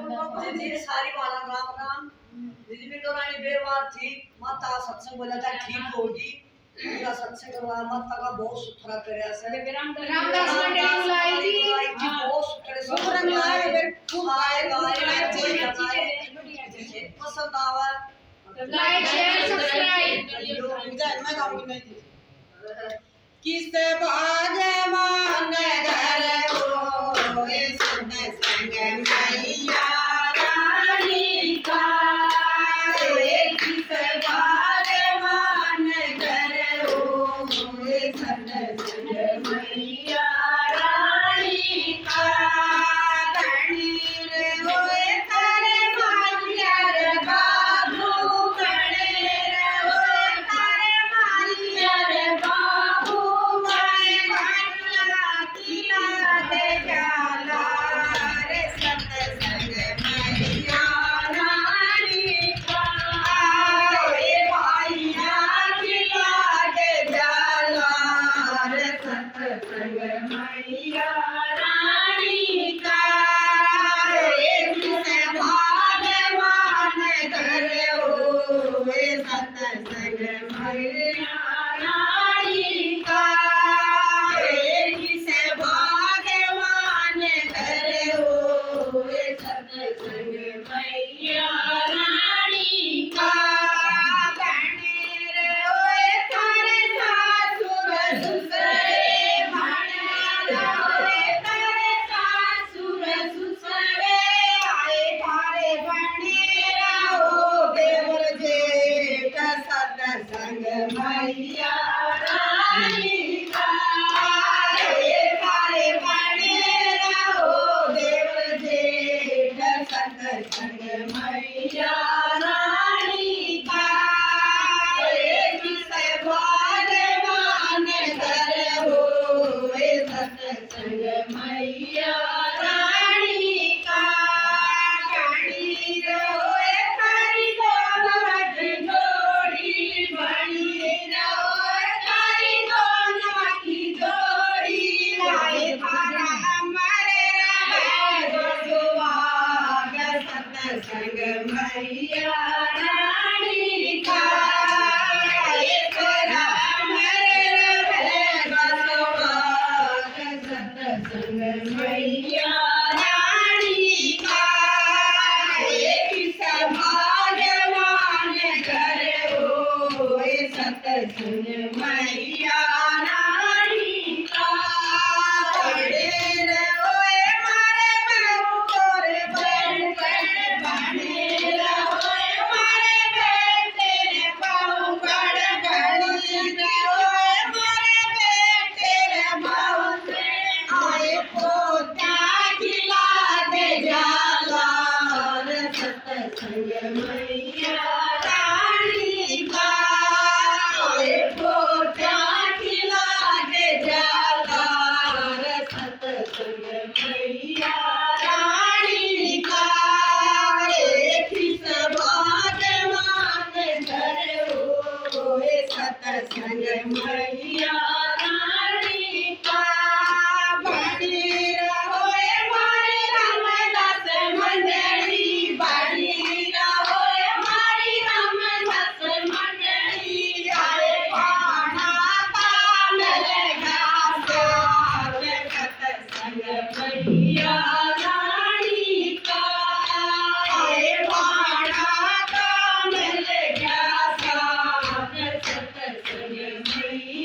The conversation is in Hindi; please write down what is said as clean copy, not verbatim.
जी सारी वाला राम राम दीदी भी तो रानी बेवार थी माता सत्संग बोला था ठीक होगी उनका सत्संग करवाया माता का बहुत सुथरा करया से रामदास मंडली बुलाई थी बहुत सुथरे सुरंग लाए फिर खूब पसंद आवा लाइक शेयर सब्सक्राइब मैं गाऊंगी नहीं किस भाग्यवान घर होए संग संग मैया रानी का किस भाग्यवान घर होए संग संग मैया रानी का कणीर होए तारे मालियार बाबू कणीर होए तारे मालियार बाबू मैं भानिया किला दे जाला रे सत्संग मैया रानी का ए भाइया किला दे जाला रे सत्संग मैया रानी का एक से भागवान घर होए सत्संग मैया रानी का एक से भागवान घर होए सत्संग मैया रानी का गणेर होए तारे सासुर सुसरे भाणेर होए तारे सासुर सुसरे आए तारे गणेर हो देवर जेठ सत्संग मैया रानी का आए तारे गणेर हो देवर जेठ सत्संग मैया रानी का एक से भागवान घर होए सत्संग मैया रानी का कणीर होए तारी दोनों जोड़ी बणीर होए तारी दोनों की जोड़ी लाए तारा हमारे रहे सुहाग सत्संग मैया रानी का एक राम रहे सुहाग सत्संग मैया रानी का एक भाग्यवान घर होए सत्संग मैया रानी का बड़े होए मारे बहू तोरे बहन बहन बने होए मारे बेटे ने बहू बड़ बड़ी होए मारे बेटे ने बहू आए पोता खिला दे जाला रे सत्संग मैया रानी का आए पोता खिला दे जाला रे सत्संग मैया रानी का एक भगवान घर होए सत्संग मैया रानी का बणीर होए मारी रामदास मंडली बणीर होए मारी रामदास मंडली आए पाना कान लगा साथ सत्संग मैया रानी का आए पाना कान लगा साथ सत्संग मैया